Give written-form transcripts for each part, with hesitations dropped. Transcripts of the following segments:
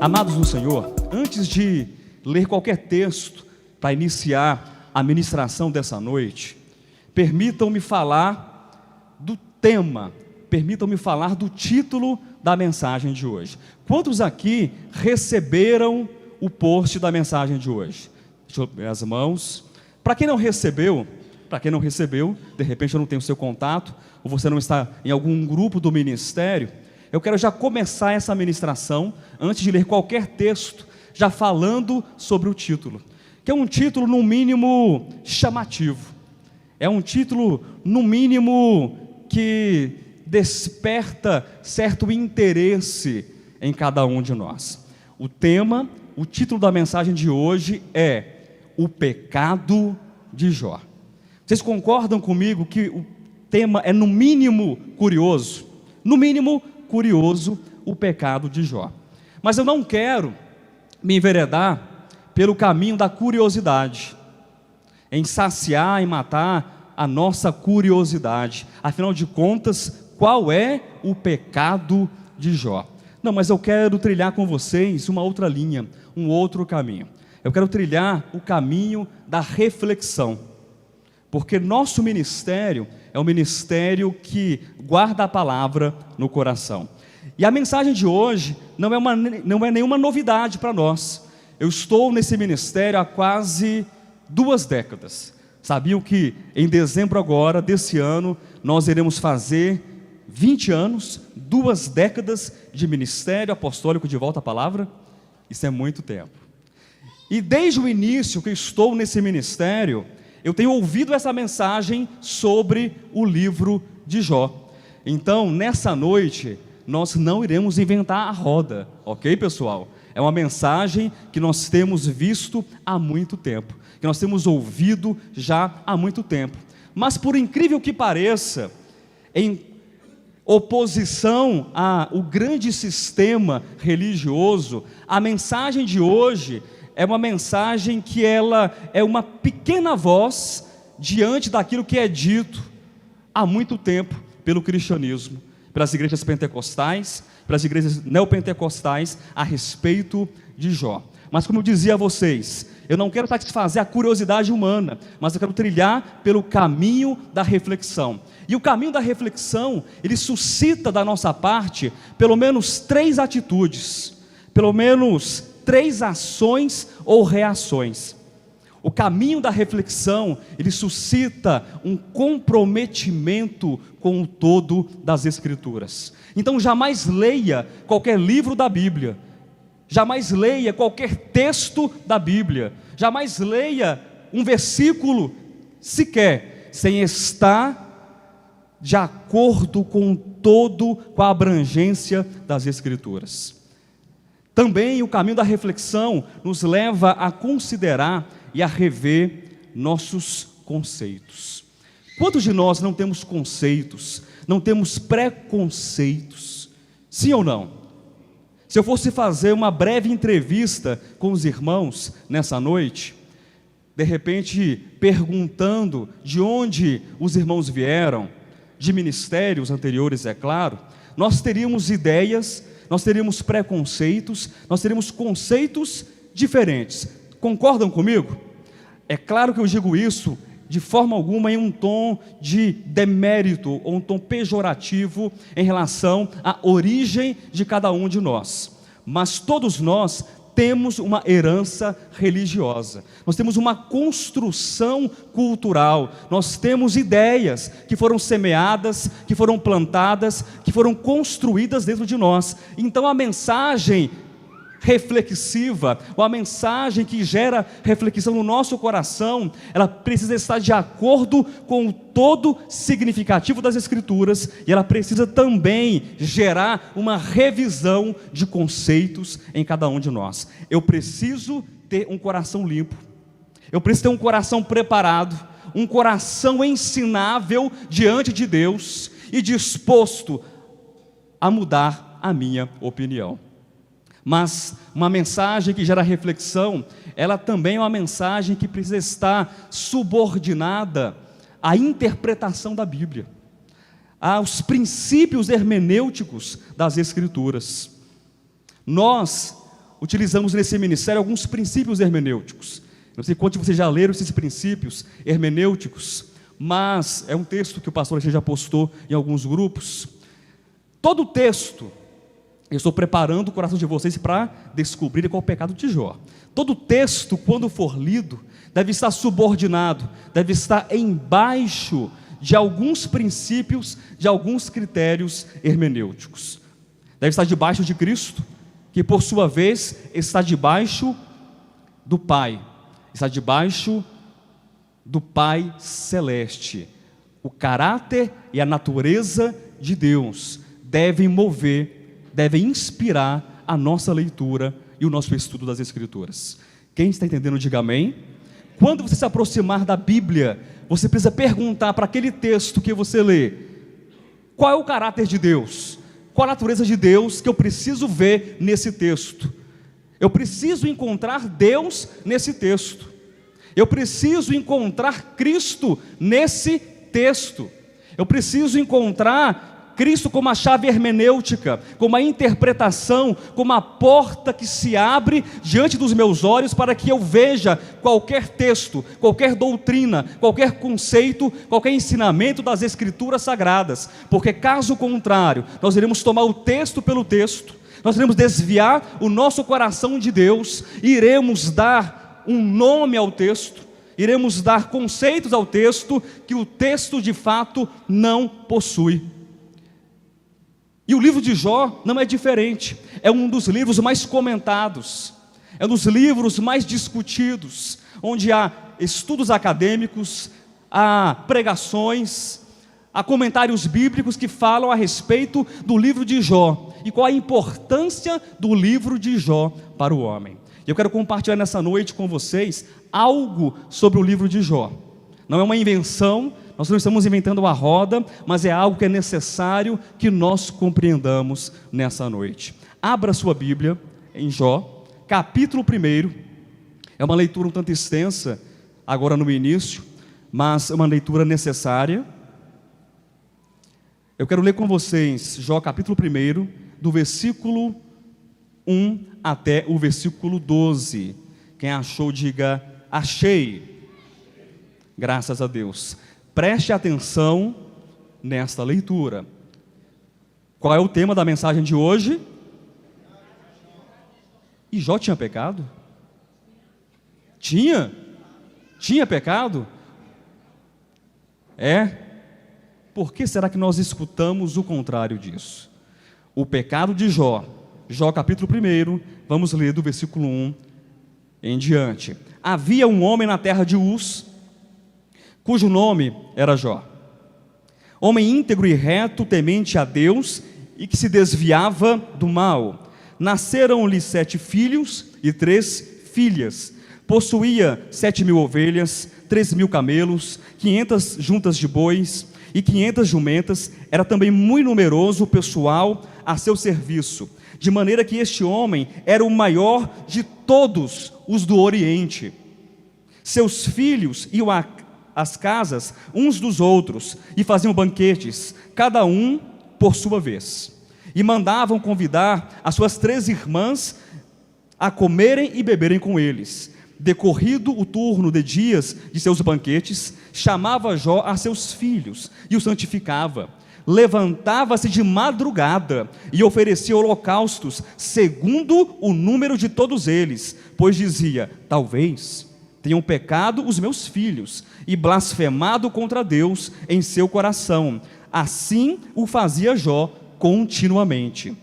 Amados no Senhor, antes de ler qualquer texto para iniciar a ministração dessa noite, permitam-me falar do tema, permitam-me falar do título da mensagem de hoje. Quantos aqui receberam o post da mensagem de hoje? Deixa eu ver as mãos. Para quem não recebeu, de repente eu não tenho o seu contato, ou você não está em algum grupo do ministério, eu quero já começar essa ministração, antes de ler qualquer texto, já falando sobre o título, que é um título no mínimo chamativo, é um título no mínimo que desperta certo interesse em cada um de nós. O tema, o título da mensagem de hoje é o pecado de Jó. Vocês concordam comigo que o tema é no mínimo curioso? No mínimo curioso, o pecado de Jó. Mas eu não quero me enveredar pelo caminho da curiosidade, em saciar e matar a nossa curiosidade. Afinal de contas, qual é o pecado de Jó? Não, mas eu quero trilhar com vocês uma outra linha, um outro caminho. Eu quero trilhar o caminho da reflexão, porque nosso ministério é um ministério que guarda a palavra no coração. E a mensagem de hoje não é nenhuma novidade para nós. Eu estou nesse ministério há quase 2 décadas. Sabiam que em dezembro agora, desse ano, nós iremos fazer 20 anos, 2 décadas de ministério apostólico de volta à palavra? Isso é muito tempo. E desde o início que eu estou nesse ministério, eu tenho ouvido essa mensagem sobre o livro de Jó. Então, nessa noite, nós não iremos inventar a roda, ok, pessoal? É uma mensagem que nós temos visto há muito tempo, que nós temos ouvido já há muito tempo. Mas, por incrível que pareça, em oposição ao grande sistema religioso, a mensagem de hoje é uma mensagem que ela é uma pequena voz diante daquilo que é dito há muito tempo pelo cristianismo, pelas igrejas pentecostais, pelas igrejas neopentecostais a respeito de Jó. Mas como eu dizia a vocês, eu não quero satisfazer a curiosidade humana, mas eu quero trilhar pelo caminho da reflexão. E o caminho da reflexão, ele suscita da nossa parte pelo menos 3 atitudes, pelo menos 3 ações ou reações. O caminho da reflexão, ele suscita um comprometimento com o todo das Escrituras. Então jamais leia qualquer livro da Bíblia, jamais leia qualquer texto da Bíblia, jamais leia um versículo sequer, sem estar de acordo com a abrangência das Escrituras. Também o caminho da reflexão nos leva a considerar e a rever nossos conceitos. Quantos de nós não temos conceitos, não temos preconceitos? Sim ou não? Se eu fosse fazer uma breve entrevista com os irmãos nessa noite, de repente perguntando de onde os irmãos vieram, de ministérios anteriores, é claro, nós teríamos ideias, nós teríamos preconceitos, nós teríamos conceitos diferentes. Concordam comigo? É claro que eu digo isso de forma alguma em um tom de demérito ou um tom pejorativo em relação à origem de cada um de nós. Mas todos nós temos uma herança religiosa, nós temos uma construção cultural, nós temos ideias que foram semeadas, que foram plantadas, que foram construídas dentro de nós. Então a mensagem reflexiva, ou a mensagem que gera reflexão no nosso coração, ela precisa estar de acordo com o todo significativo das Escrituras, e ela precisa também gerar uma revisão de conceitos em cada um de nós. Eu preciso ter um coração limpo, eu preciso ter um coração preparado, um coração ensinável diante de Deus e disposto a mudar a minha opinião. Mas uma mensagem que gera reflexão, ela também é uma mensagem que precisa estar subordinada à interpretação da Bíblia, aos princípios hermenêuticos das Escrituras. Nós, utilizamos nesse ministério alguns princípios hermenêuticos. Não sei quantos de vocês já leram esses princípios hermenêuticos, mas é um texto que o pastor já postou em alguns grupos. Todo texto, eu estou preparando o coração de vocês para descobrir qual é o pecado de Jó. Todo texto, quando for lido, deve estar subordinado, deve estar embaixo de alguns princípios, de alguns critérios hermenêuticos. Deve estar debaixo de Cristo, que por sua vez está debaixo do Pai, está debaixo do Pai Celeste. O caráter e a natureza de Deus devem mover, devem inspirar a nossa leitura e o nosso estudo das Escrituras. Quem está entendendo, diga amém. Quando você se aproximar da Bíblia, você precisa perguntar para aquele texto que você lê: qual é o caráter de Deus? Qual a natureza de Deus que eu preciso ver nesse texto? Eu preciso encontrar Deus nesse texto. Eu preciso encontrar Cristo nesse texto. Eu preciso encontrar Cristo como a chave hermenêutica, como a interpretação, como a porta que se abre diante dos meus olhos para que eu veja qualquer texto, qualquer doutrina, qualquer conceito, qualquer ensinamento das Escrituras Sagradas, porque caso contrário, nós iremos tomar o texto pelo texto, nós iremos desviar o nosso coração de Deus, iremos dar um nome ao texto, iremos dar conceitos ao texto que o texto de fato não possui. E o livro de Jó não é diferente, é um dos livros mais comentados, é um dos livros mais discutidos, onde há estudos acadêmicos, há pregações, há comentários bíblicos que falam a respeito do livro de Jó, e qual a importância do livro de Jó para o homem. Eu quero compartilhar nessa noite com vocês algo sobre o livro de Jó. Não é uma invenção, nós não estamos inventando a roda, mas é algo que é necessário que nós compreendamos nessa noite. Abra sua Bíblia em Jó, capítulo 1. É uma leitura um tanto extensa, agora no início, mas é uma leitura necessária. Eu quero ler com vocês Jó capítulo 1, do versículo 1 até o versículo 12. Quem achou, diga: achei. Graças a Deus. Preste atenção nesta leitura. Qual é o tema da mensagem de hoje? E Jó tinha pecado? Tinha? Tinha pecado? É? Por que será que nós escutamos o contrário disso? O pecado de Jó. Jó capítulo 1, vamos ler do versículo 1 em diante. Havia um homem na terra de Uz, cujo nome era Jó, homem íntegro e reto, temente a Deus, e que se desviava do mal. Nasceram-lhe 7 filhos e 3 filhas. Possuía 7.000 ovelhas, 3.000 camelos, 500 juntas de bois e 500 jumentas. Era também muito numeroso o pessoal a seu serviço, de maneira que este homem era o maior de todos os do Oriente. Seus filhos iam às casas uns dos outros e faziam banquetes, cada um por sua vez, e mandavam convidar as suas 3 irmãs a comerem e beberem com eles. Decorrido o turno de dias de seus banquetes, chamava Jó a seus filhos e os santificava. Levantava-se de madrugada e oferecia holocaustos segundo o número de todos eles, pois dizia: talvez tenham pecado os meus filhos e blasfemado contra Deus em seu coração. Assim o fazia Jó continuamente.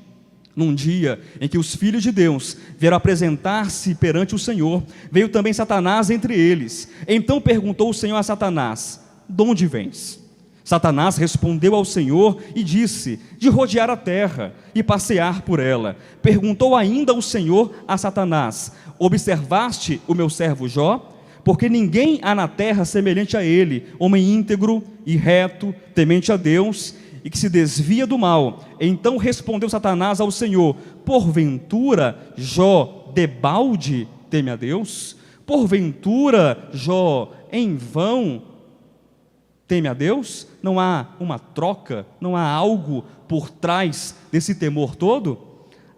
Num dia em que os filhos de Deus vieram apresentar-se perante o Senhor, veio também Satanás entre eles. Então perguntou o Senhor a Satanás: de onde vens? Satanás respondeu ao Senhor e disse: de rodear a terra e passear por ela. Perguntou ainda o Senhor a Satanás: observaste o meu servo Jó? Porque ninguém há na terra semelhante a ele, homem íntegro e reto, temente a Deus e que se desvia do mal. Então respondeu Satanás ao Senhor: porventura Jó debalde teme a Deus? Porventura Jó em vão teme a Deus? Não há uma troca, não há algo por trás desse temor todo?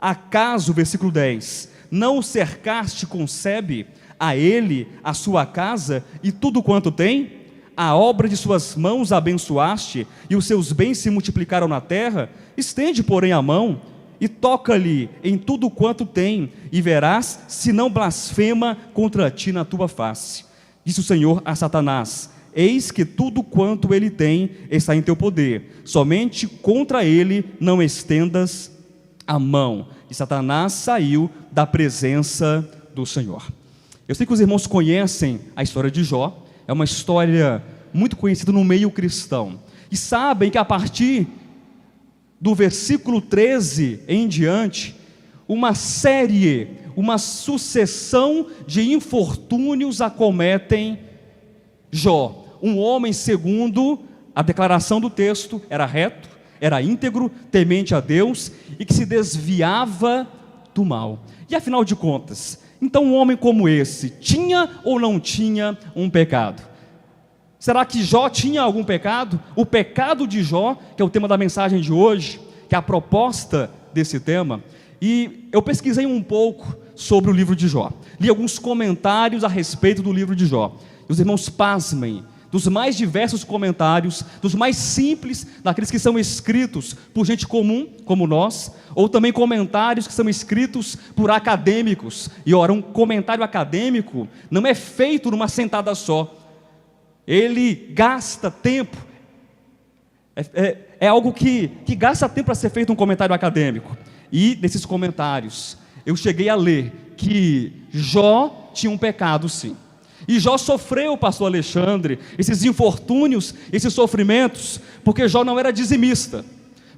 Acaso, versículo 10, não o cercaste com sebe, a ele, a sua casa e tudo quanto tem? A obra de suas mãos abençoaste, e os seus bens se multiplicaram na terra? Estende, porém, a mão, e toca-lhe em tudo quanto tem, e verás se não blasfema contra ti na tua face. Disse o Senhor a Satanás: eis que tudo quanto ele tem está em teu poder, somente contra ele não estendas a mão. E Satanás saiu da presença do Senhor. Eu sei que os irmãos conhecem a história de Jó, é uma história muito conhecida no meio cristão, e sabem que a partir do versículo 13 em diante, uma sucessão de infortúnios acometem Jó. Um homem, segundo a declaração do texto, era reto, era íntegro, temente a Deus e que se desviava do mal. E afinal de contas, então um homem como esse tinha ou não tinha um pecado? Será que Jó tinha algum pecado? O pecado de Jó, que é o tema da mensagem de hoje, que é a proposta desse tema. E eu pesquisei um pouco sobre o livro de Jó, li alguns comentários a respeito do livro de Jó. E os irmãos pasmem, dos mais diversos comentários, dos mais simples, daqueles que são escritos por gente comum, como nós, ou também comentários que são escritos por acadêmicos. E ora, um comentário acadêmico não é feito numa sentada só, ele gasta tempo, é algo que gasta tempo para ser feito um comentário acadêmico. E nesses comentários, eu cheguei a ler que Jó tinha um pecado sim. E Jó sofreu, pastor Alexandre, esses infortúnios, esses sofrimentos, porque Jó não era dizimista.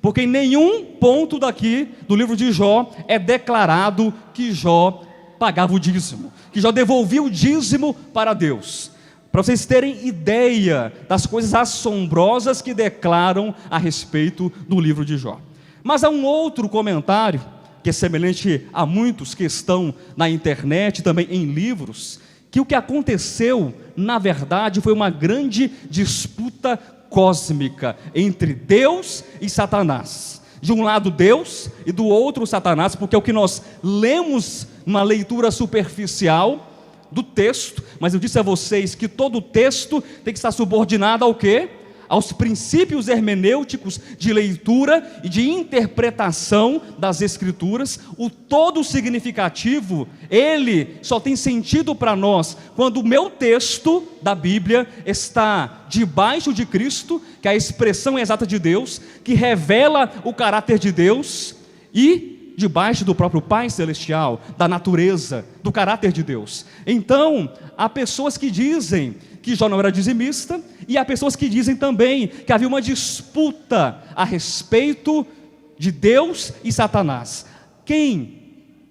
Porque em nenhum ponto daqui do livro de Jó é declarado que Jó pagava o dízimo, que Jó devolvia o dízimo para Deus. Para vocês terem ideia das coisas assombrosas que declaram a respeito do livro de Jó. Mas há um outro comentário, que é semelhante a muitos que estão na internet, também em livros, que o que aconteceu, na verdade, foi uma grande disputa cósmica entre Deus e Satanás. De um lado Deus e do outro Satanás, porque é o que nós lemos numa leitura superficial do texto, mas eu disse a vocês que todo o texto tem que estar subordinado ao quê? Aos princípios hermenêuticos de leitura e de interpretação das Escrituras. O todo significativo, ele só tem sentido para nós quando o meu texto da Bíblia está debaixo de Cristo, que é a expressão exata de Deus, que revela o caráter de Deus, e debaixo do próprio Pai Celestial, da natureza, do caráter de Deus. Então, há pessoas que dizem que Jó não era dizimista, e há pessoas que dizem também que havia uma disputa a respeito de Deus e Satanás. Quem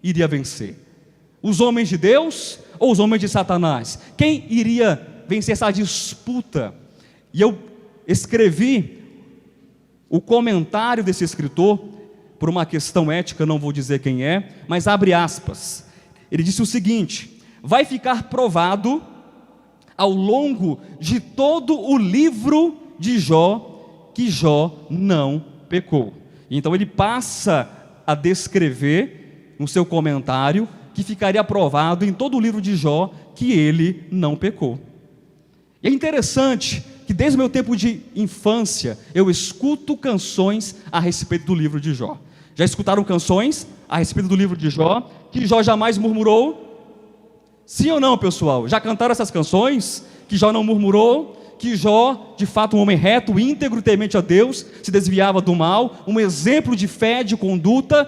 iria vencer? Os homens de Deus ou os homens de Satanás? Quem iria vencer essa disputa? E eu escrevi o comentário desse escritor, por uma questão ética, não vou dizer quem é, mas abre aspas. Ele disse o seguinte: vai ficar provado ao longo de todo o livro de Jó, que Jó não pecou. Então ele passa a descrever no seu comentário que ficaria provado em todo o livro de Jó que ele não pecou. E é interessante que desde o meu tempo de infância eu escuto canções a respeito do livro de Jó. Já escutaram canções a respeito do livro de Jó, que Jó jamais murmurou? Sim ou não, pessoal? Já cantaram essas canções? Que Jó não murmurou? Que Jó, de fato, um homem reto, íntegro, temente a Deus, se desviava do mal, um exemplo de fé, de conduta,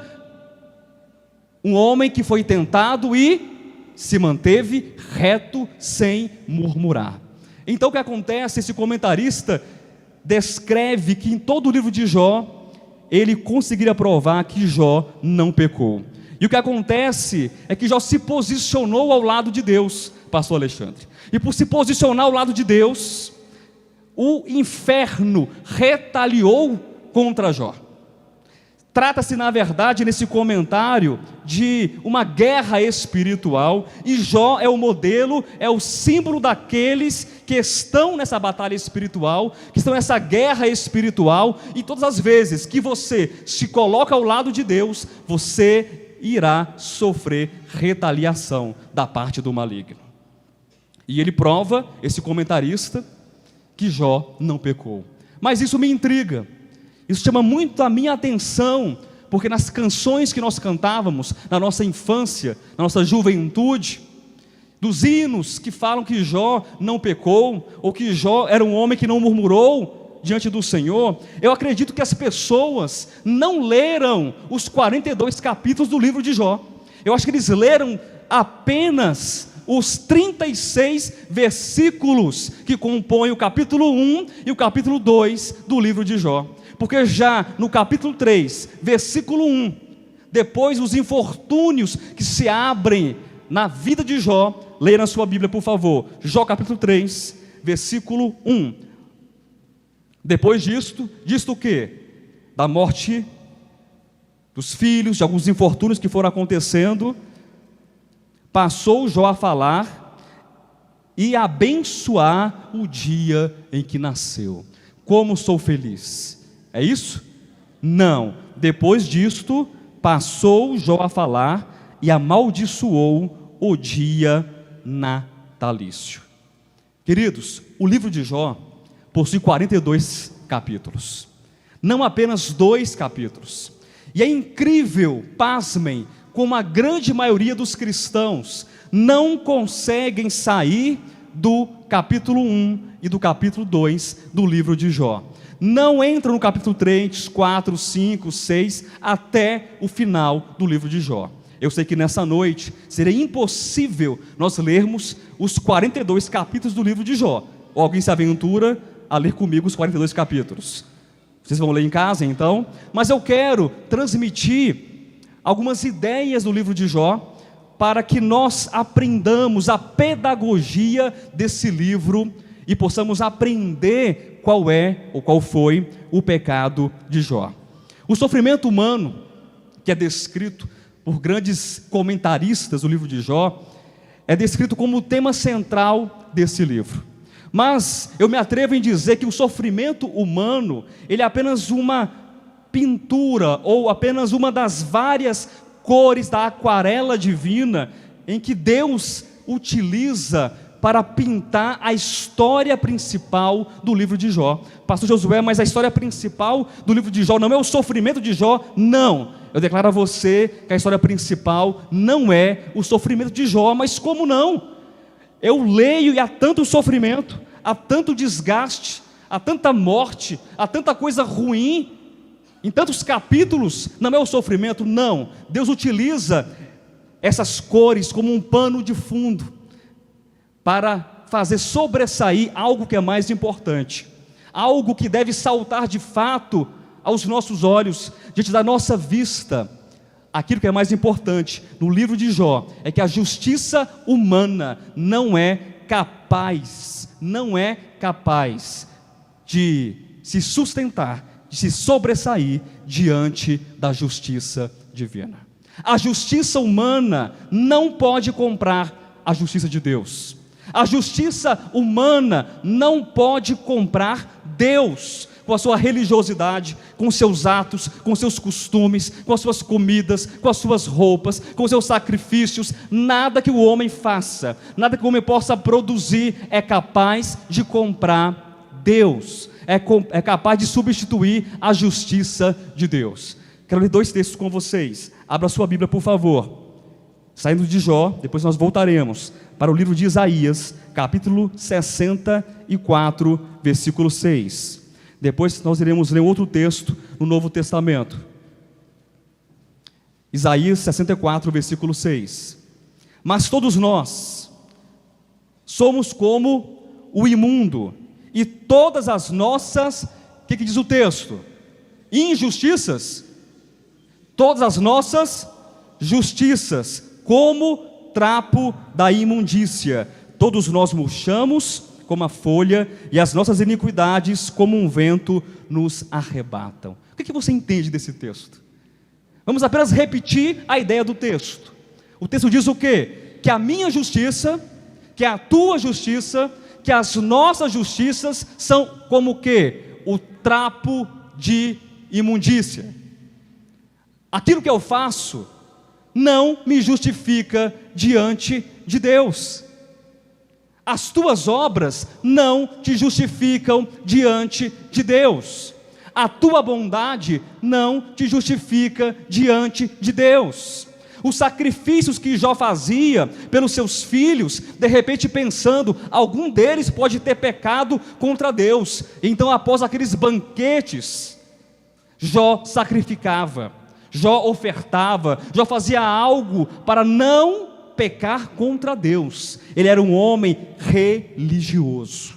um homem que foi tentado e se manteve reto, sem murmurar. Então o que acontece? Esse comentarista descreve que em todo o livro de Jó, ele conseguiria provar que Jó não pecou. E o que acontece é que Jó se posicionou ao lado de Deus, pastor Alexandre. E por se posicionar ao lado de Deus, o inferno retaliou contra Jó. Trata-se, na verdade, nesse comentário, de uma guerra espiritual, e Jó é o modelo, é o símbolo daqueles que estão nessa batalha espiritual, que estão nessa guerra espiritual, e todas as vezes que você se coloca ao lado de Deus, você irá sofrer retaliação da parte do maligno. E ele prova, esse comentarista, que Jó não pecou. Mas isso me intriga, isso chama muito a minha atenção, porque nas canções que nós cantávamos na nossa infância, na nossa juventude, dos hinos que falam que Jó não pecou, ou que Jó era um homem que não murmurou diante do Senhor, eu acredito que as pessoas não leram os 42 capítulos do livro de Jó. Eu acho que eles leram apenas os 36 versículos que compõem o capítulo 1 e o capítulo 2 do livro de Jó. Porque já no capítulo 3, versículo 1, depois os infortúnios que se abrem na vida de Jó, leia na sua Bíblia, por favor, Jó capítulo 3, versículo 1. Depois disto o quê? Da morte dos filhos, de alguns infortúnios que foram acontecendo, passou Jó a falar e abençoar o dia em que nasceu. Como sou feliz! É isso? Não. Depois disto, passou Jó a falar e amaldiçoou o dia natalício. Queridos, o livro de Jó possui 42 capítulos. Não apenas 2 capítulos. E é incrível, pasmem, como a grande maioria dos cristãos não conseguem sair do capítulo 1 e do capítulo 2 do livro de Jó. Não entram no capítulo 3, 4, 5, 6, até o final do livro de Jó. Eu sei que nessa noite seria impossível nós lermos os 42 capítulos do livro de Jó. Ou alguém se aventura a ler comigo os 42 capítulos? Vocês vão ler em casa então? Mas eu quero transmitir algumas ideias do livro de Jó, para que nós aprendamos a pedagogia desse livro e possamos aprender qual é ou qual foi o pecado de Jó. O sofrimento humano, que é descrito por grandes comentaristas do livro de Jó, é descrito como o tema central desse livro. Mas eu me atrevo em dizer que o sofrimento humano, ele é apenas uma pintura, ou apenas uma das várias cores da aquarela divina, em que Deus utiliza para pintar a história principal do livro de Jó. Pastor Josué, mas a história principal do livro de Jó não é o sofrimento de Jó? Não, eu declaro a você que a história principal não é o sofrimento de Jó. Mas como não? Eu leio e há tanto sofrimento, há tanto desgaste, há tanta morte, há tanta coisa ruim, em tantos capítulos. Não é o sofrimento? Não, Deus utiliza essas cores como um pano de fundo, para fazer sobressair algo que é mais importante, algo que deve saltar de fato aos nossos olhos, diante da nossa vista. Aquilo que é mais importante no livro de Jó é que a justiça humana não é capaz de se sustentar, de se sobressair diante da justiça divina. A justiça humana não pode comprar a justiça de Deus. A justiça humana não pode comprar Deus com a sua religiosidade, com os seus atos, com os seus costumes, com as suas comidas, com as suas roupas, com os seus sacrifícios. Nada que o homem faça, nada que o homem possa produzir é capaz de comprar Deus, é capaz de substituir a justiça de Deus. Quero ler 2 textos com vocês. Abra sua Bíblia, por favor. Saindo de Jó, depois nós voltaremos para o livro de Isaías, capítulo 64, versículo 6. Depois nós iremos ler outro texto no Novo Testamento. Isaías 64, versículo 6. Mas todos nós somos como o imundo, e todas as nossas, o que diz o texto? Injustiças, todas as nossas justiças, como trapo da imundícia, todos nós murchamos como a folha, e as nossas iniquidades como um vento nos arrebatam. O que você entende desse texto? Vamos apenas repetir a ideia do texto. O texto diz o quê? Que a minha justiça, que a tua justiça, que as nossas justiças são como o quê? O trapo de imundícia. Aquilo que eu faço não me justifica diante de Deus. As tuas obras não te justificam diante de Deus. A tua bondade não te justifica diante de Deus. Os sacrifícios que Jó fazia pelos seus filhos, de repente pensando, algum deles pode ter pecado contra Deus. Então, após aqueles banquetes, Jó sacrificava, Jó ofertava, Jó fazia algo para não pecar contra Deus. Ele era um homem religioso,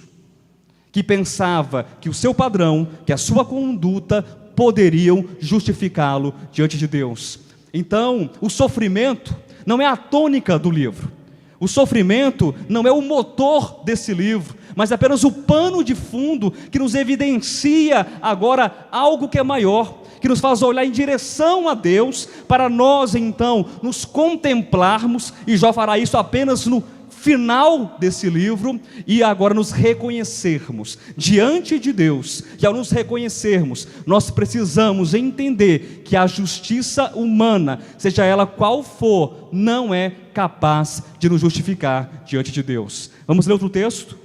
que pensava que o seu padrão, que a sua conduta poderiam justificá-lo diante de Deus. Então, o sofrimento não é a tônica do livro, o sofrimento não é o motor desse livro, mas apenas o pano de fundo que nos evidencia agora algo que é maior, que nos faz olhar em direção a Deus, para nós então nos contemplarmos, e Jó fará isso apenas no final desse livro, e agora nos reconhecermos diante de Deus. E ao nos reconhecermos, nós precisamos entender que a justiça humana, seja ela qual for, não é capaz de nos justificar diante de Deus. Vamos ler outro texto?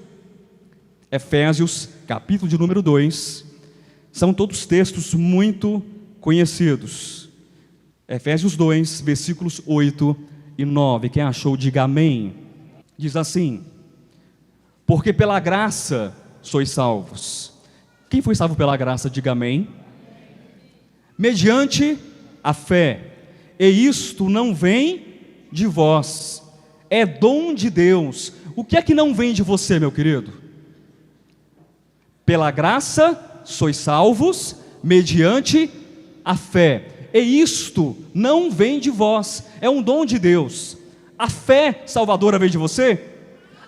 Efésios, capítulo de número 2. São todos textos muito conhecidos. Efésios 2, versículos 8 e 9. Quem achou, diga amém. Diz assim: porque pela graça sois salvos. Quem foi salvo pela graça, diga amém. Mediante a fé, e isto não vem de vós, é dom de Deus. O que é que não vem de você, meu querido? Pela graça sois salvos, mediante a fé, e isto não vem de vós, é um dom de Deus. A fé salvadora vem de você?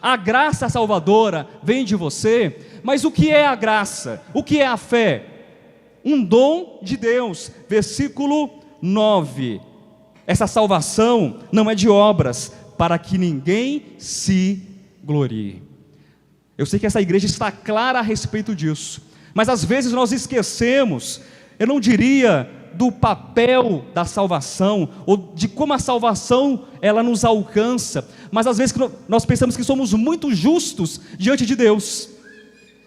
A graça salvadora vem de você? Mas o que é a graça? O que é a fé? Um dom de Deus. Versículo 9. Essa salvação não é de obras, para que ninguém se glorie. Eu sei que essa igreja está clara a respeito disso, mas às vezes nós esquecemos, eu não diria do papel da salvação, ou de como a salvação ela nos alcança, mas às vezes nós pensamos que somos muito justos diante de Deus,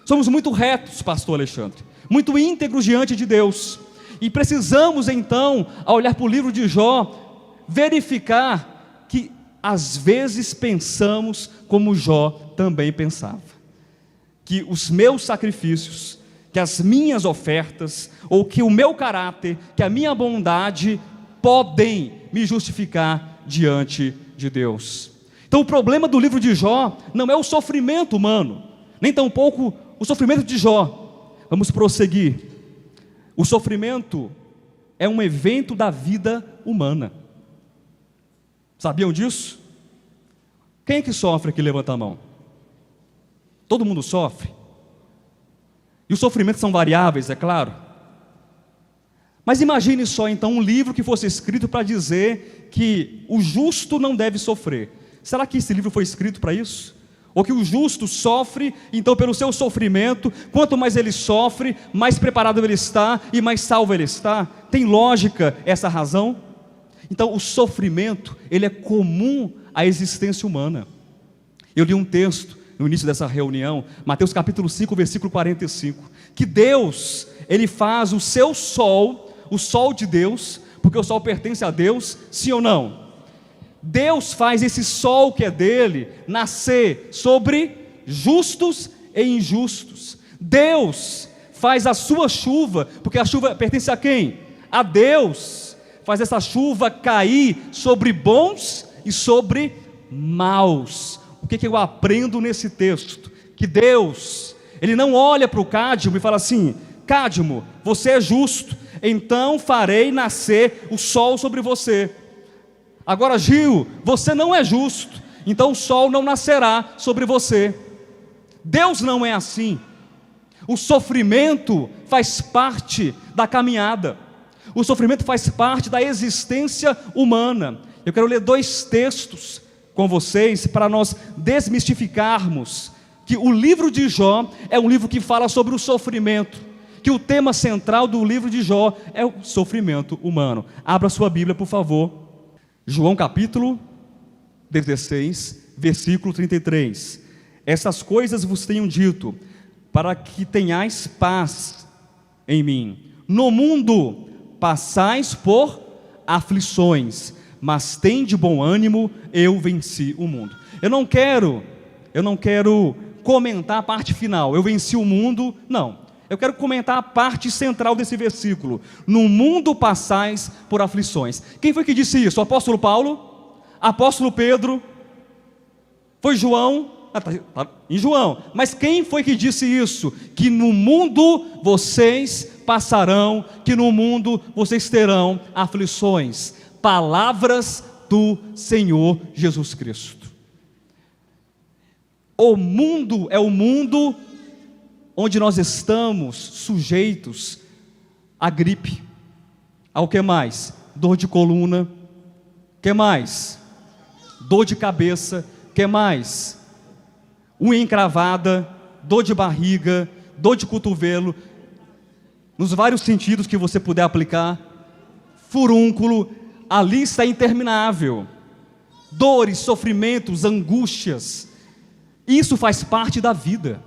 somos muito retos, pastor Alexandre, muito íntegros diante de Deus, e precisamos então, ao olhar para o livro de Jó, verificar que às vezes pensamos como Jó também pensava, que os meus sacrifícios, que as minhas ofertas, ou que o meu caráter, que a minha bondade podem me justificar diante de Deus. Então o problema do livro de Jó não é o sofrimento humano, nem tampouco o sofrimento de Jó. Vamos prosseguir. O sofrimento é um evento da vida humana. Sabiam disso? Quem é que sofre aqui? Levanta a mão. Todo mundo sofre. E os sofrimentos são variáveis, é claro. Mas imagine só então um livro que fosse escrito para dizer que o justo não deve sofrer. Será que esse livro foi escrito para isso? Ou que o justo sofre, então pelo seu sofrimento, quanto mais ele sofre, mais preparado ele está e mais salvo ele está? Tem lógica essa razão? Então o sofrimento, ele é comum à existência humana. Eu li um texto no início dessa reunião, Mateus capítulo 5, versículo 45, que Deus, Ele faz o seu sol, o sol de Deus, porque o sol pertence a Deus, sim ou não? Deus faz esse sol que é dele, nascer sobre justos e injustos. Deus faz a sua chuva, porque a chuva pertence a quem? A Deus. Faz essa chuva cair sobre bons e sobre maus. O que eu aprendo nesse texto? Que Deus, Ele não olha para o Cádimo e fala assim: Cádimo, você é justo, então farei nascer o sol sobre você. Agora Gil, você não é justo, então o sol não nascerá sobre você. Deus não é assim. O sofrimento faz parte da caminhada, o sofrimento faz parte da existência humana. Eu quero ler 2 textos com vocês, para nós desmistificarmos que o livro de Jó é um livro que fala sobre o sofrimento, que o tema central do livro de Jó é o sofrimento humano. Abra sua Bíblia, por favor. João capítulo 16, versículo 33. Essas coisas vos tenho dito, para que tenhais paz em mim. No mundo passais por aflições, mas tende bom ânimo, eu venci o mundo. Eu não quero comentar a parte final, eu venci o mundo, não. Eu quero comentar a parte central desse versículo. No mundo passais por aflições. Quem foi que disse isso? O apóstolo Paulo? Apóstolo Pedro? Foi João? Tá em João. Mas quem foi que disse isso? Que no mundo vocês passarão, que no mundo vocês terão aflições. Palavras do Senhor Jesus Cristo. O mundo é o mundo onde nós estamos sujeitos à gripe, ao que mais? Dor de coluna, que mais? Dor de cabeça, que mais? Unha encravada, dor de barriga, dor de cotovelo, nos vários sentidos que você puder aplicar, furúnculo, a lista é interminável, dores, sofrimentos, angústias, isso faz parte da vida.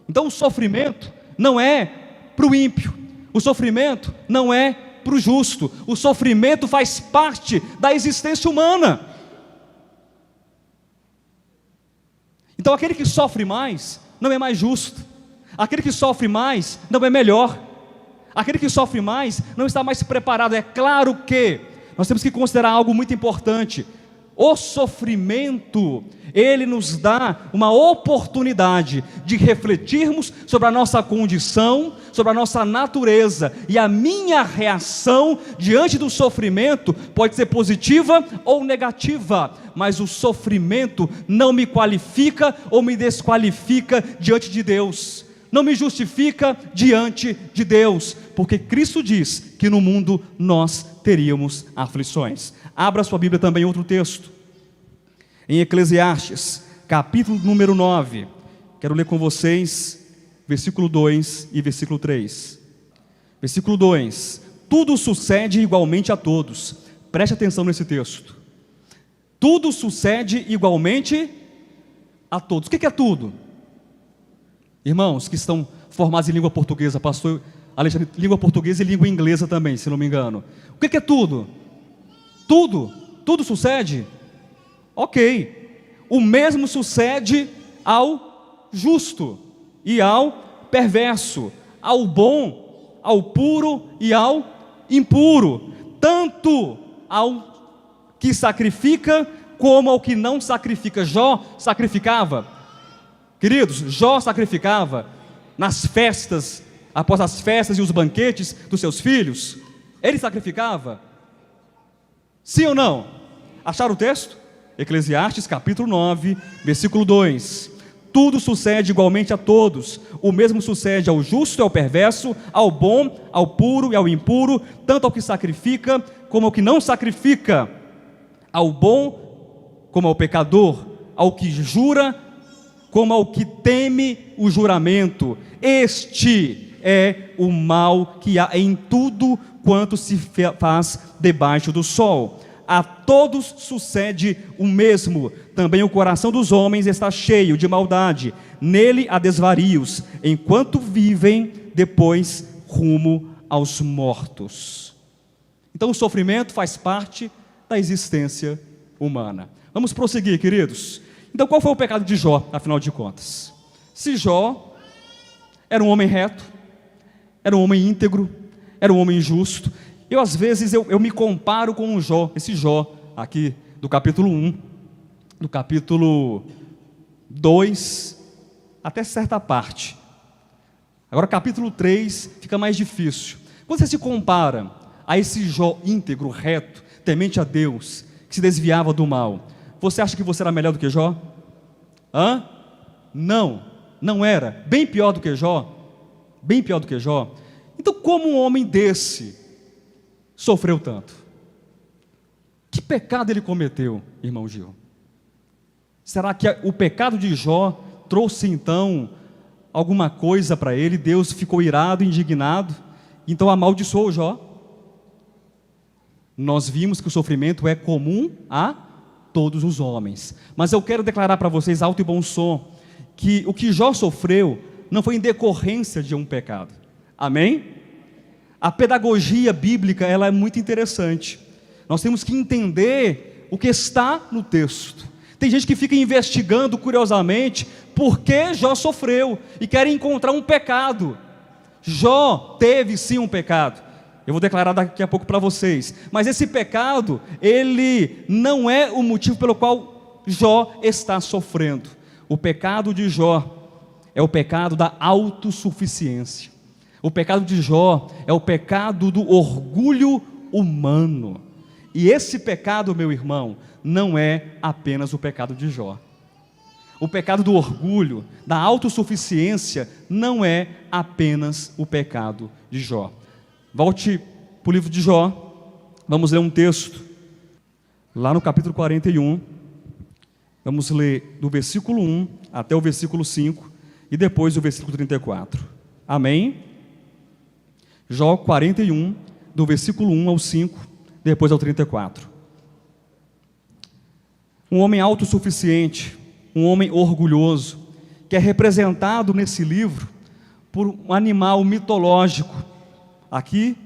Então o sofrimento não é para o ímpio, o sofrimento não é para o justo, o sofrimento faz parte da existência humana. Então aquele que sofre mais não é mais justo, aquele que sofre mais não é melhor, aquele que sofre mais não está mais preparado. É claro que nós temos que considerar algo muito importante. O sofrimento, ele nos dá uma oportunidade de refletirmos sobre a nossa condição, sobre a nossa natureza, e a minha reação diante do sofrimento pode ser positiva ou negativa, mas o sofrimento não me qualifica ou me desqualifica diante de Deus, não me justifica diante de Deus, porque Cristo diz que no mundo nós teríamos aflições. Abra sua Bíblia também, outro texto, em Eclesiastes, capítulo número 9, quero ler com vocês, versículo 2 e versículo 3. Versículo 2: tudo sucede igualmente a todos. Preste atenção nesse texto. Tudo sucede igualmente a todos. O que é tudo? Irmãos que estão formados em língua portuguesa, pastor Alexandre, língua portuguesa e língua inglesa também, se não me engano. O que é tudo? Tudo sucede? Ok. O mesmo sucede ao justo e ao perverso, ao bom, ao puro e ao impuro, tanto ao que sacrifica como ao que não sacrifica. Jó sacrificava, queridos, Jó sacrificava nas festas, após as festas e os banquetes dos seus filhos, ele sacrificava. Sim ou não? Acharam o texto? Eclesiastes capítulo 9, versículo 2: tudo sucede igualmente a todos, o mesmo sucede ao justo e ao perverso, ao bom, ao puro e ao impuro, tanto ao que sacrifica como ao que não sacrifica, ao bom como ao pecador, ao que jura como ao que teme o juramento. Este é o mal que há em tudo quanto se faz debaixo do sol. A todos sucede o mesmo. Também o coração dos homens está cheio de maldade, nele há desvarios, enquanto vivem, depois rumo aos mortos. Então o sofrimento faz parte da existência humana. Vamos prosseguir, queridos. Então qual foi o pecado de Jó, afinal de contas? Se Jó era um homem reto, era um homem íntegro, era um homem justo, às vezes eu me comparo com o Jó, esse Jó aqui do capítulo 1, do capítulo 2, até certa parte. Agora capítulo 3 fica mais difícil. Quando você se compara a esse Jó íntegro, reto, temente a Deus, que se desviava do mal, você acha que você era melhor do que Jó? Não era. Bem pior do que Jó. Bem pior do que Jó. Então como um homem desse sofreu tanto? Que pecado ele cometeu, irmão Gil? Será que o pecado de Jó trouxe então alguma coisa para ele? Deus ficou irado, indignado, então amaldiçoou Jó? Nós vimos que o sofrimento é comum a todos os homens. Mas eu quero declarar para vocês, alto e bom som, que o que Jó sofreu não foi em decorrência de um pecado. Amém? A pedagogia bíblica, ela é muito interessante. Nós temos que entender o que está no texto. Tem gente que fica investigando curiosamente por que Jó sofreu e quer encontrar um pecado. Jó teve sim um pecado. Eu vou declarar daqui a pouco para vocês. Mas esse pecado, ele não é o motivo pelo qual Jó está sofrendo. O pecado de Jó é o pecado da autossuficiência. O pecado de Jó é o pecado do orgulho humano. E esse pecado, meu irmão, não é apenas o pecado de Jó. O pecado do orgulho, da autossuficiência, não é apenas o pecado de Jó. Volte para o livro de Jó, vamos ler um texto, lá no capítulo 41, vamos ler do versículo 1 até o versículo 5, e depois o versículo 34, amém? Jó 41, do versículo 1 ao 5, depois ao 34. Um homem autossuficiente, um homem orgulhoso, que é representado nesse livro por um animal mitológico. Aqui,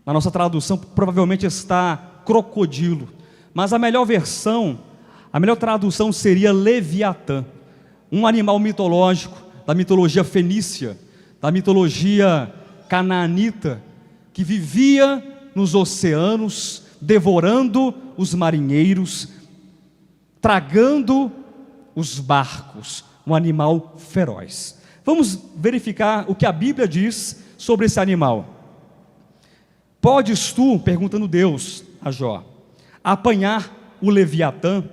na nossa tradução, provavelmente está crocodilo, mas a melhor versão, a melhor tradução seria Leviatã, um animal mitológico, da mitologia fenícia, da mitologia canaanita, que vivia nos oceanos, devorando os marinheiros, tragando os barcos, um animal feroz. Vamos verificar o que a Bíblia diz sobre esse animal. Podes tu, perguntando Deus a Jó, apanhar o Leviatã,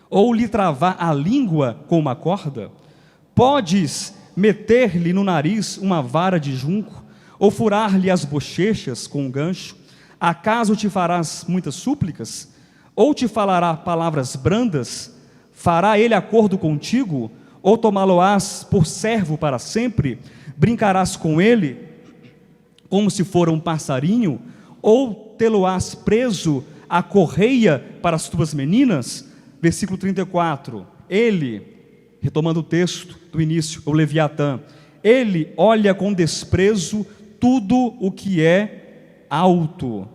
ou lhe travar a língua com uma corda? Podes meter-lhe no nariz uma vara de junco, ou furar-lhe as bochechas com um gancho? Acaso te farás muitas súplicas? Ou te falará palavras brandas? Fará ele acordo contigo? Ou tomá-lo-ás por servo para sempre? Brincarás com ele como se fora um passarinho? Ou tê-lo-ás preso à correia para as tuas meninas? Versículo 34, ele, retomando o texto do início, o Leviatã, ele olha com desprezo tudo o que é alto,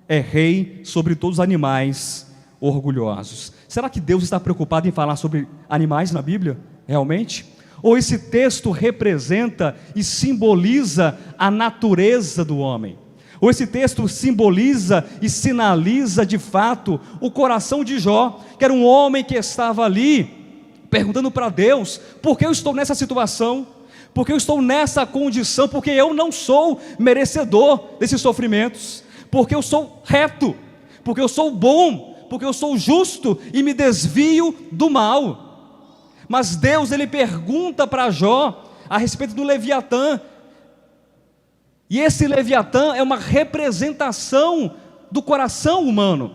é rei sobre todos os animais orgulhosos. Será que Deus está preocupado em falar sobre animais na Bíblia? Realmente? Ou esse texto representa e simboliza a natureza do homem? Ou esse texto simboliza e sinaliza de fato o coração de Jó, que era um homem que estava ali perguntando para Deus: por que eu estou nessa situação? Por que eu estou nessa condição? Porque eu não sou merecedor desses sofrimentos, porque eu sou reto, porque eu sou bom, porque eu sou justo e me desvio do mal. Mas Deus, ele pergunta para Jó a respeito do Leviatã, e esse Leviatã é uma representação do coração humano,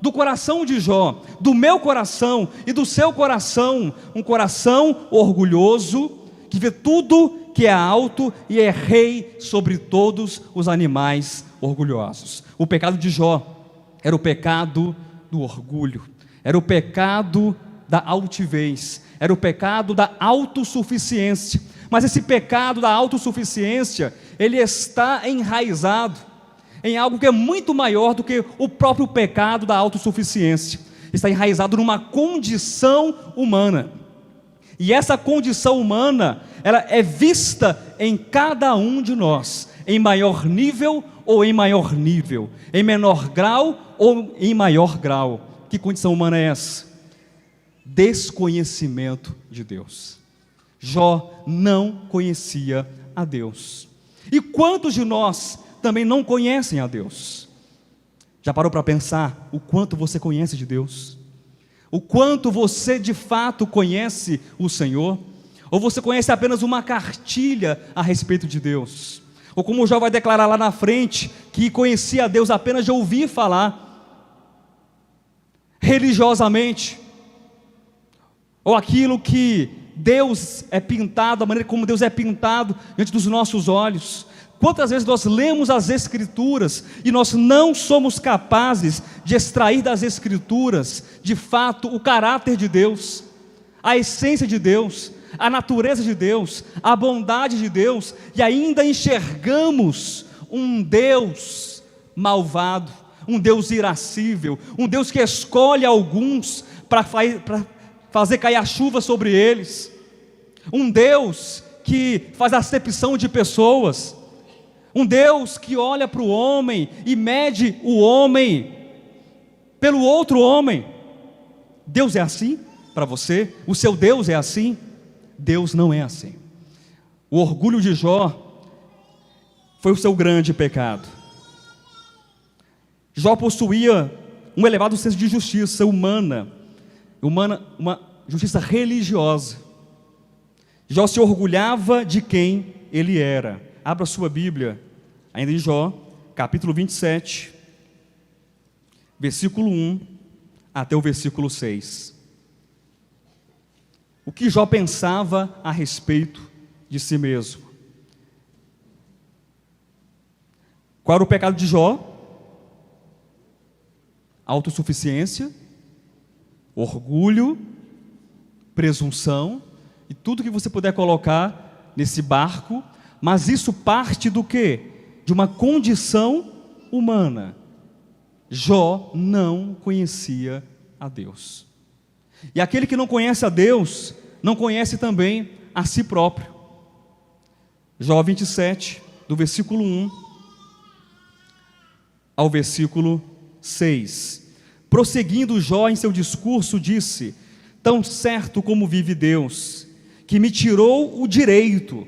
do coração de Jó, do meu coração e do seu coração, um coração orgulhoso, que vê tudo que é alto e é rei sobre todos os animais orgulhosos. O pecado de Jó era o pecado do orgulho, era o pecado da altivez, era o pecado da autossuficiência. Mas esse pecado da autossuficiência, ele está enraizado em algo que é muito maior do que o próprio pecado da autossuficiência. Está enraizado numa condição humana. E essa condição humana, ela é vista em cada um de nós, em maior nível ou em maior nível, em menor grau ou em maior grau. Que condição humana é essa? Desconhecimento de Deus. Jó não conhecia a Deus. E quantos de nós também não conhecem a Deus? Já parou para pensar o quanto você conhece de Deus? O quanto você de fato conhece o Senhor? Ou você conhece apenas uma cartilha a respeito de Deus? Ou como Jó vai declarar lá na frente, que conhecia a Deus apenas de ouvir falar, religiosamente, ou aquilo que Deus é pintado, a maneira como Deus é pintado diante dos nossos olhos. Quantas vezes nós lemos as Escrituras e nós não somos capazes de extrair das Escrituras, de fato, o caráter de Deus, a essência de Deus, a natureza de Deus, a bondade de Deus, e ainda enxergamos um Deus malvado, um Deus irascível, um Deus que escolhe alguns para fazer cair a chuva sobre eles, um Deus que faz acepção de pessoas, um Deus que olha para o homem e mede o homem pelo outro homem. Deus é assim para você? O seu Deus é assim? Deus não é assim. O orgulho de Jó foi o seu grande pecado. Jó possuía um elevado senso de justiça humana, uma justiça religiosa. Jó se orgulhava de quem ele era. Abra sua Bíblia, ainda em Jó, capítulo 27, versículo 1 até o versículo 6. O que Jó pensava a respeito de si mesmo? Qual era o pecado de Jó? Autossuficiência, orgulho, presunção e tudo que você puder colocar nesse barco, mas isso parte do quê? De uma condição humana. Jó não conhecia a Deus. E aquele que não conhece a Deus, não conhece também a si próprio. Jó 27, do versículo 1 ao versículo 6. Prosseguindo Jó em seu discurso, disse: tão certo como vive Deus, que me tirou o direito,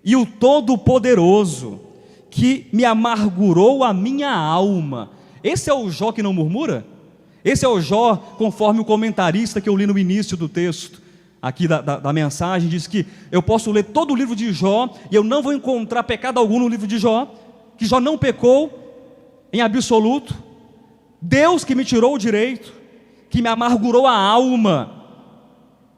e o Todo-Poderoso, que me amargurou a minha alma. Esse é o Jó que não murmura? Esse é o Jó, conforme o comentarista que eu li no início do texto, aqui da mensagem, diz que eu posso ler todo o livro de Jó, e eu não vou encontrar pecado algum no livro de Jó, que Jó não pecou em absoluto. Deus que me tirou o direito, que me amargurou a alma.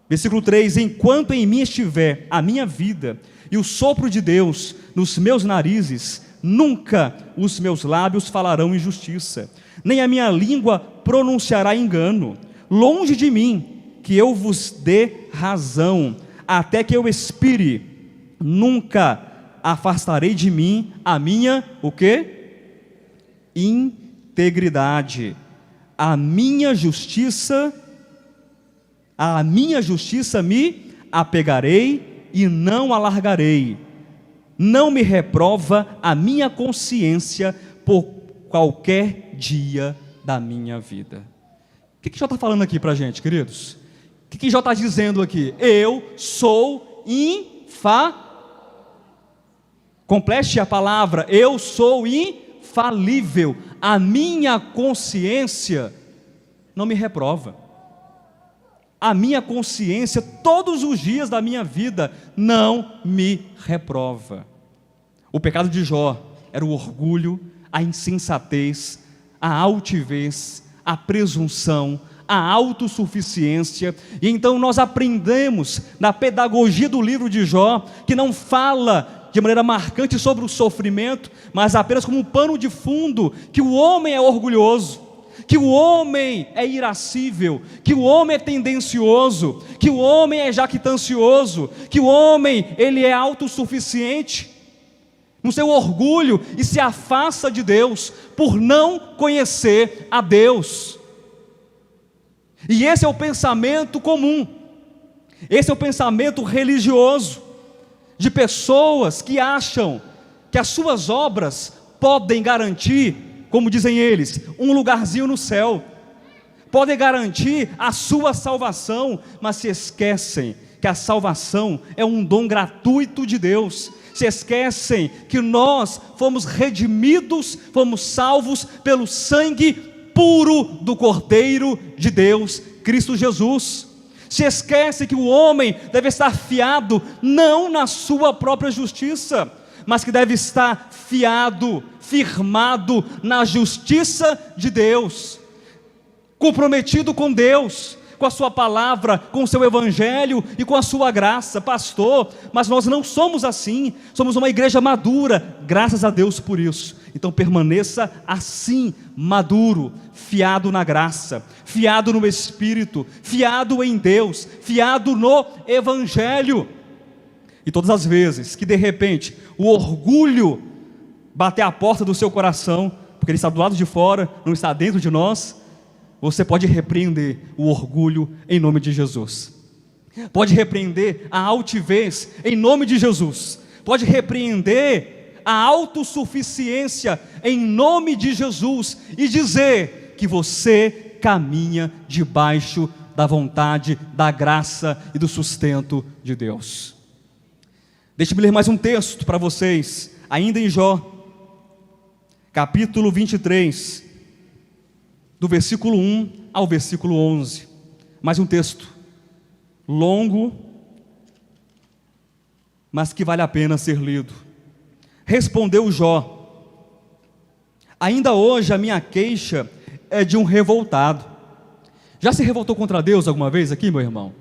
Versículo 3: enquanto em mim estiver a minha vida, e o sopro de Deus nos meus narizes, nunca os meus lábios falarão injustiça, nem a minha língua pronunciará engano. Longe de mim que eu vos dê razão, até que eu expire. Nunca afastarei de mim a minha, o quê? Integridade. A minha justiça me apegarei e não alargarei. Não me reprova a minha consciência por qualquer dia da minha vida. O que Jó está falando aqui para a gente, queridos? O que Jó está dizendo aqui? Eu sou complete a palavra, eu sou infalível. A minha consciência não me reprova. A minha consciência, todos os dias da minha vida, não me reprova. O pecado de Jó era o orgulho, a insensatez, a altivez, a presunção, a autossuficiência. E então nós aprendemos na pedagogia do livro de Jó, que não fala de maneira marcante sobre o sofrimento, mas apenas como um pano de fundo, que o homem é orgulhoso, que o homem é irascível, que o homem é tendencioso, que o homem é jactancioso, que o homem ele é autossuficiente no seu orgulho e se afasta de Deus por não conhecer a Deus. E esse é o pensamento comum, esse é o pensamento religioso de pessoas que acham que as suas obras podem garantir, como dizem eles, um lugarzinho no céu, podem garantir a sua salvação, mas se esquecem que a salvação é um dom gratuito de Deus, se esquecem que nós fomos redimidos, fomos salvos pelo sangue puro do Cordeiro de Deus, Cristo Jesus. Se esquece que o homem deve estar fiado não na sua própria justiça, mas que deve estar fiado, firmado na justiça de Deus, comprometido com Deus, com a sua palavra, com o seu evangelho e com a sua graça. Pastor, mas nós não somos assim, somos uma igreja madura, graças a Deus por isso. Então permaneça assim, maduro, fiado na graça, fiado no Espírito, fiado em Deus, fiado no evangelho. E todas as vezes que de repente o orgulho bater a porta do seu coração, porque ele está do lado de fora, não está dentro de nós, você pode repreender o orgulho em nome de Jesus. Pode repreender a altivez em nome de Jesus. Pode repreender a autossuficiência em nome de Jesus e dizer que você caminha debaixo da vontade, da graça e do sustento de Deus. Deixe-me ler mais um texto para vocês, ainda em Jó, capítulo 23, do versículo 1 ao versículo 11. Mais um texto longo, mas que vale a pena ser lido. Respondeu Jó: ainda hoje a minha queixa é de um revoltado. Já se revoltou contra Deus alguma vez aqui, meu irmão?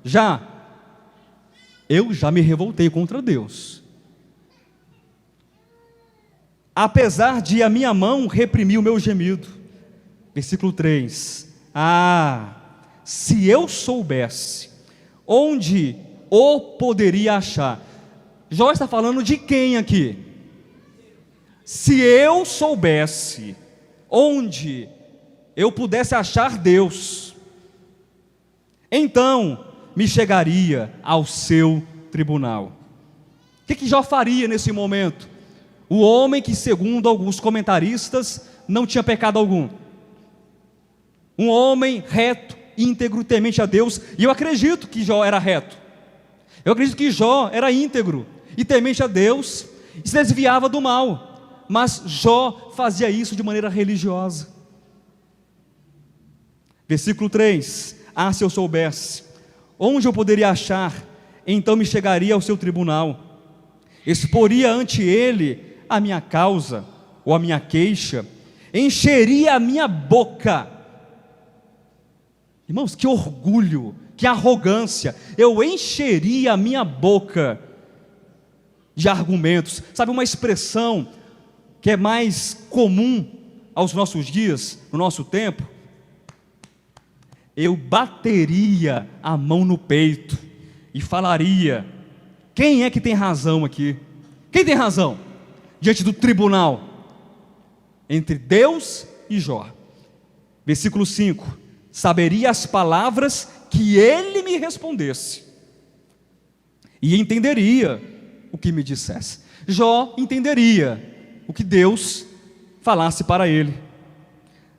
Já? Eu já me revoltei contra Deus. Apesar de a minha mão reprimir o meu gemido. Versículo 3. Se eu soubesse onde o poderia achar. Jó está falando de quem aqui? Se eu soubesse onde eu pudesse achar Deus, então me chegaria ao seu tribunal. O que Jó faria nesse momento? O homem que, segundo alguns comentaristas, não tinha pecado algum. Um homem reto, íntegro, temente a Deus. E eu acredito que Jó era reto. Eu acredito que Jó era íntegro e temente a Deus e se desviava do mal. Mas Jó fazia isso de maneira religiosa. Versículo 3. Se eu soubesse onde eu poderia achar, então me chegaria ao seu tribunal, exporia ante ele a minha causa, ou a minha queixa, encheria a minha boca. Irmãos, que orgulho, que arrogância. Eu encheria a minha boca de argumentos. Sabe uma expressão que é mais comum aos nossos dias, no nosso tempo? Eu bateria a mão no peito e falaria: quem é que tem razão aqui? Quem tem razão diante do tribunal? Entre Deus e Jó. Versículo 5. Saberia as palavras que ele me respondesse e entenderia o que me dissesse. Jó entenderia o que Deus falasse para ele.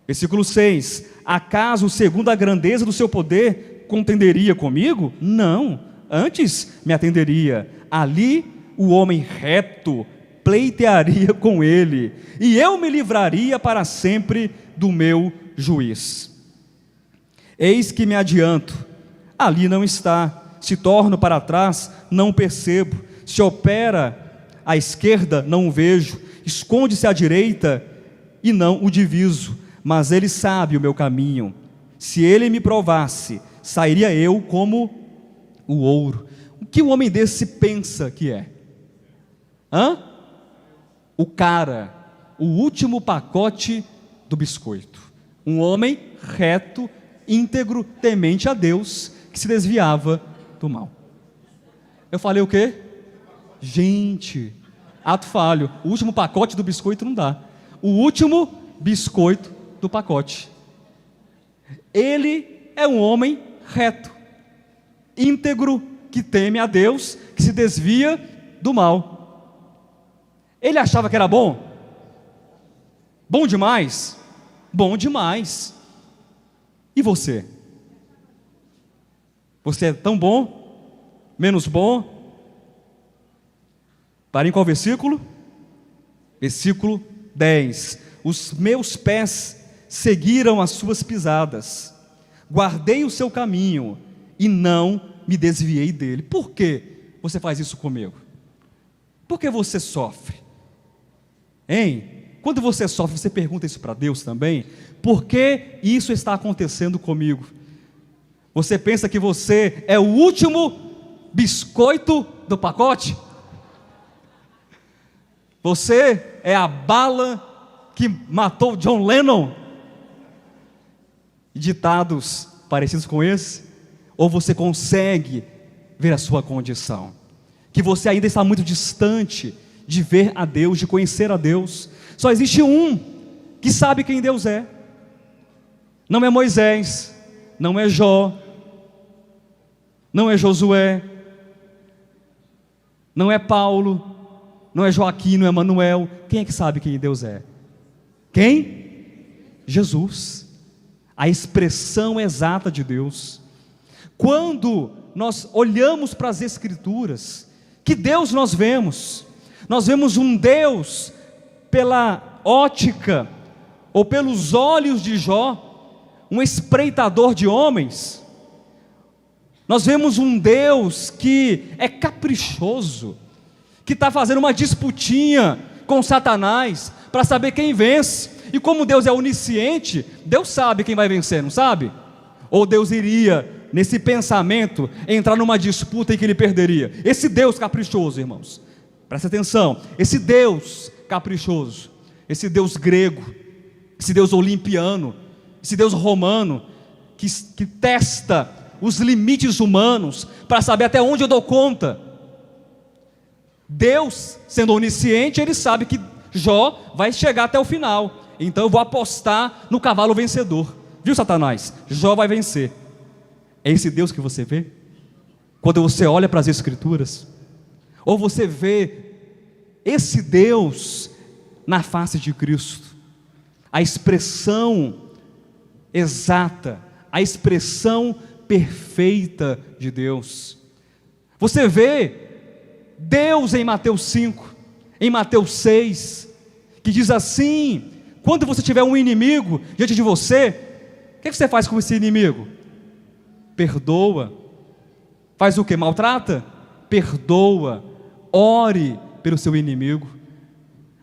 Versículo 6. Acaso, segundo a grandeza do seu poder, contenderia comigo? Não, antes me atenderia. Ali o homem reto pleitearia com ele, e eu me livraria para sempre do meu juiz. Eis que me adianto, ali não está. Se torno para trás, não percebo. Se opera à esquerda, não o vejo. Esconde-se à direita e não o diviso. Mas ele sabe o meu caminho. Se ele me provasse, sairia eu como o ouro. O que o homem desse pensa que é? O cara, o último pacote do biscoito. Um homem reto, íntegro, temente a Deus, que se desviava do mal. Eu falei o quê? Gente, ato falho. O último pacote do biscoito não dá. O último biscoito do pacote. Ele é um homem reto, íntegro, que teme a Deus, que se desvia do mal. Ele achava que era bom? Bom demais? Bom demais. E você? Você é tão bom? Menos bom? Para em qual versículo? Versículo 10. Os meus pés seguiram as suas pisadas, guardei o seu caminho e não me desviei dele. Por que você faz isso comigo? Por que você sofre? Quando você sofre, você pergunta isso para Deus também? Por que isso está acontecendo comigo? Você pensa que você é o último biscoito do pacote? Você é a bala que matou John Lennon? Ditados parecidos com esse? Ou você consegue ver a sua condição? Que você ainda está muito distante de ver a Deus, de conhecer a Deus. Só existe um que sabe quem Deus é. Não é Moisés, não é Jó, não é Josué, não é Paulo, não é Joaquim, não é Manuel. Quem é que sabe quem Deus é? Quem? Jesus, a expressão exata de Deus. Quando nós olhamos para as Escrituras, que Deus nós vemos? Nós vemos um Deus pela ótica, ou pelos olhos de Jó, um espreitador de homens. Nós vemos um Deus que é caprichoso, que está fazendo uma disputinha com Satanás, para saber quem vence. E como Deus é onisciente, Deus sabe quem vai vencer, não sabe? Ou Deus iria, nesse pensamento, entrar numa disputa em que ele perderia? Esse Deus caprichoso, irmãos, presta atenção, esse Deus caprichoso, esse Deus grego, esse Deus olimpiano, esse Deus romano, que testa os limites humanos, para saber até onde eu dou conta. Deus, sendo onisciente, ele sabe que Jó vai chegar até o final, então eu vou apostar no cavalo vencedor. Viu, Satanás? Jó vai vencer. É esse Deus que você vê? Quando você olha para as Escrituras? Ou você vê esse Deus na face de Cristo? A expressão exata, a expressão perfeita de Deus. Você vê Deus em Mateus 5, em Mateus 6, que diz assim: quando você tiver um inimigo diante de você, o que você faz com esse inimigo? Perdoa. Faz o que? Maltrata? Perdoa. Ore pelo seu inimigo.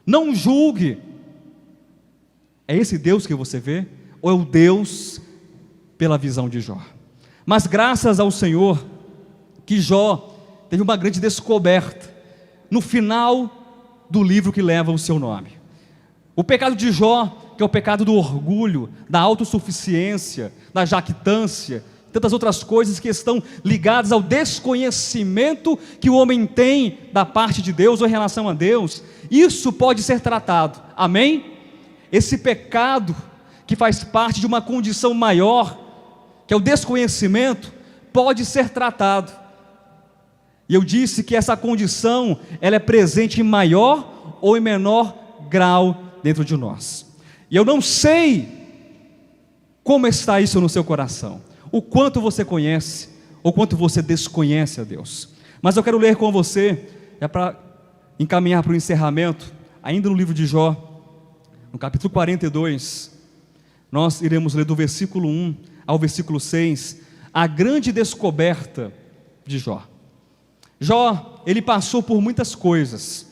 Não julgue. É esse Deus que você vê? Ou é o Deus pela visão de Jó? Mas graças ao Senhor, que Jó teve uma grande descoberta no final do livro que leva o seu nome. O pecado de Jó, que é o pecado do orgulho, da autossuficiência, da jactância, tantas outras coisas que estão ligadas ao desconhecimento que o homem tem da parte de Deus ou em relação a Deus, isso pode ser tratado, amém? Esse pecado que faz parte de uma condição maior, que é o desconhecimento, pode ser tratado. E eu disse que essa condição, ela é presente em maior ou em menor grau dentro de nós. E eu não sei como está isso no seu coração, o quanto você conhece, ou quanto você desconhece a Deus. Mas eu quero ler com você, para encaminhar para o encerramento, ainda no livro de Jó, no capítulo 42, nós iremos ler do versículo 1 ao versículo 6, a grande descoberta de Jó. Jó, ele passou por muitas coisas,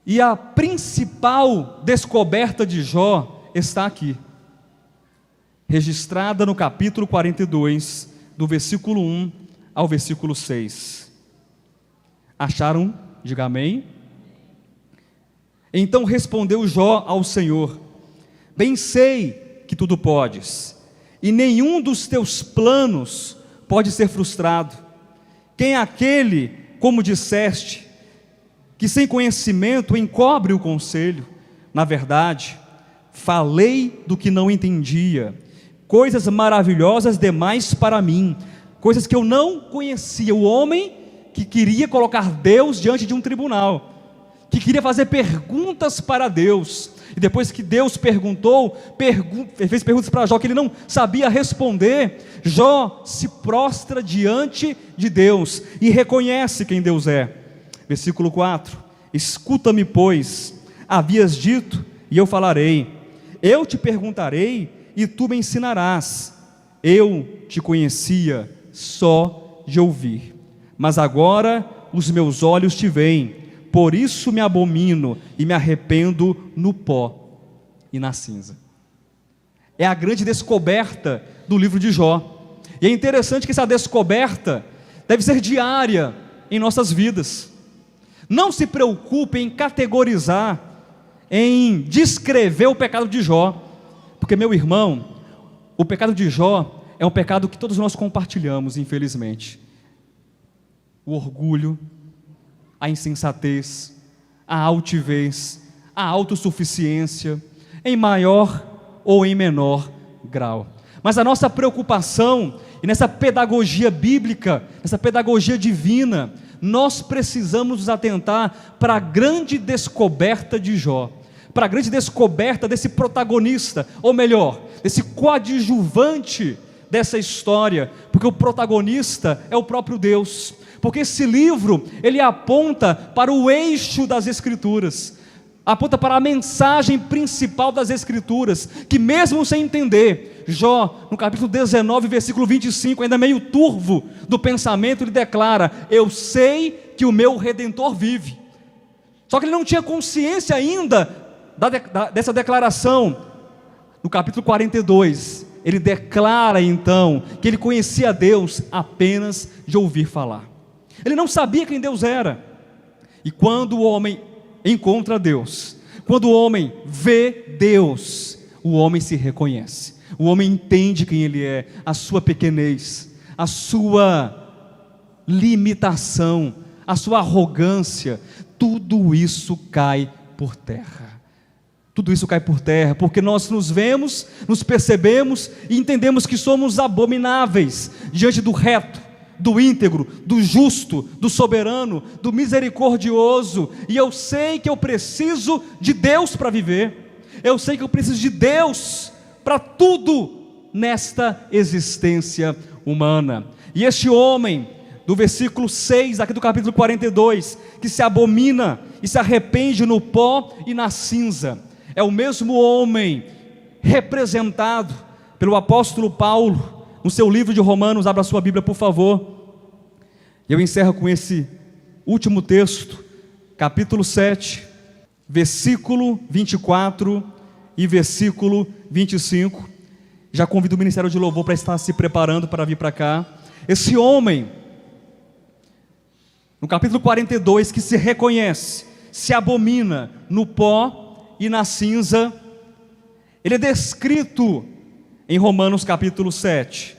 e a principal descoberta de Jó está aqui, registrada no capítulo 42, do versículo 1 ao versículo 6. Acharam? Diga amém. Então respondeu Jó ao Senhor: bem sei que tudo podes, e nenhum dos teus planos pode ser frustrado. Quem é aquele, como disseste, que sem conhecimento encobre o conselho? Na verdade, falei do que não entendia, coisas maravilhosas demais para mim, coisas que eu não conhecia. O homem que queria colocar Deus diante de um tribunal, que queria fazer perguntas para Deus, e depois que Deus perguntou, fez perguntas para Jó que ele não sabia responder, Jó se prostra diante de Deus e reconhece quem Deus é. Versículo 4: escuta-me, pois, havias dito, e eu falarei, eu te perguntarei, e tu me ensinarás. Eu te conhecia só de ouvir, mas agora os meus olhos te veem, por isso me abomino e me arrependo no pó e na cinza. É a grande descoberta do livro de Jó. E é interessante que essa descoberta deve ser diária em nossas vidas. Não se preocupe em categorizar, em descrever o pecado de Jó, porque, meu irmão, o pecado de Jó é um pecado que todos nós compartilhamos, infelizmente. O orgulho, a insensatez, a altivez, a autossuficiência, em maior ou em menor grau. Mas a nossa preocupação, e nessa pedagogia bíblica, nessa pedagogia divina, nós precisamos nos atentar para a grande descoberta de Jó, para a grande descoberta desse protagonista, ou melhor, desse coadjuvante dessa história, porque o protagonista é o próprio Deus, porque esse livro, ele aponta para o eixo das Escrituras, aponta para a mensagem principal das Escrituras, que mesmo sem entender, Jó, no capítulo 19, versículo 25, ainda meio turvo do pensamento, ele declara: eu sei que o meu Redentor vive. Só que ele não tinha consciência ainda dessa declaração. No capítulo 42, ele declara então que ele conhecia Deus apenas de ouvir falar. Ele não sabia quem Deus era. E quando o homem encontra Deus, quando o homem vê Deus, o homem se reconhece, o homem entende quem ele é, a sua pequenez, a sua limitação, a sua arrogância, tudo isso cai por terra. Tudo isso cai por terra, porque nós nos vemos, nos percebemos e entendemos que somos abomináveis diante do reto, do íntegro, do justo, do soberano, do misericordioso. E eu sei que eu preciso de Deus para viver, eu sei que eu preciso de Deus para tudo nesta existência humana. E este homem, do versículo 6 aqui do capítulo 42, que se abomina e se arrepende no pó e na cinza, é o mesmo homem representado pelo apóstolo Paulo no seu livro de Romanos. Abra sua Bíblia, por favor. Eu encerro com esse último texto, capítulo 7, versículo 24 e versículo 25. Já convido o Ministério de Louvor para estar se preparando para vir para cá. Esse homem, no capítulo 42, que se reconhece, se abomina no pó e na cinza, ele é descrito em Romanos capítulo 7,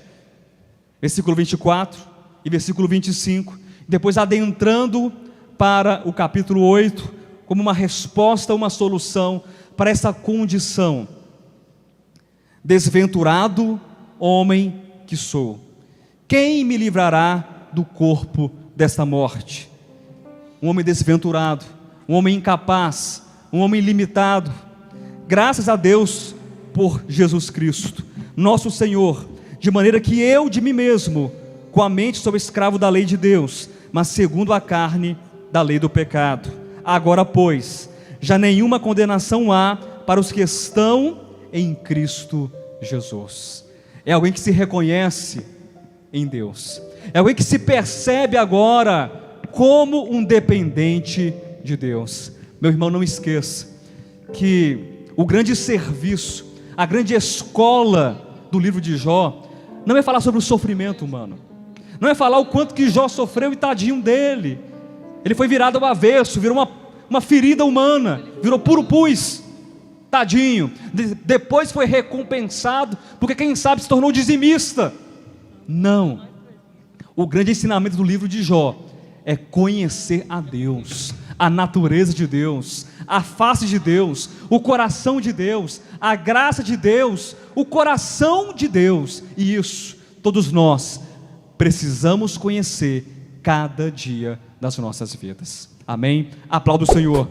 versículo 24 e versículo 25, depois adentrando para o capítulo 8, como uma resposta, uma solução para essa condição. Desventurado homem que sou, quem me livrará do corpo desta morte? Um homem desventurado, um homem incapaz, um homem limitado. Graças a Deus por Jesus Cristo, nosso Senhor, de maneira que eu de mim mesmo, com a mente sou escravo da lei de Deus, mas segundo a carne da lei do pecado. Agora, pois, já nenhuma condenação há para os que estão em Cristo Jesus. É alguém que se reconhece em Deus, é alguém que se percebe agora como um dependente de Deus. Meu irmão, não esqueça que o grande serviço, a grande escola do livro de Jó, não é falar sobre o sofrimento humano, não é falar o quanto que Jó sofreu e tadinho dele, ele foi virado ao avesso, virou uma ferida humana, virou puro pus, tadinho. Depois foi recompensado, porque quem sabe se tornou dizimista. Não, o grande ensinamento do livro de Jó é conhecer a Deus, a natureza de Deus, a face de Deus, o coração de Deus, a graça de Deus, o coração de Deus. E isso todos nós precisamos conhecer cada dia das nossas vidas. Amém? Aplauda o Senhor.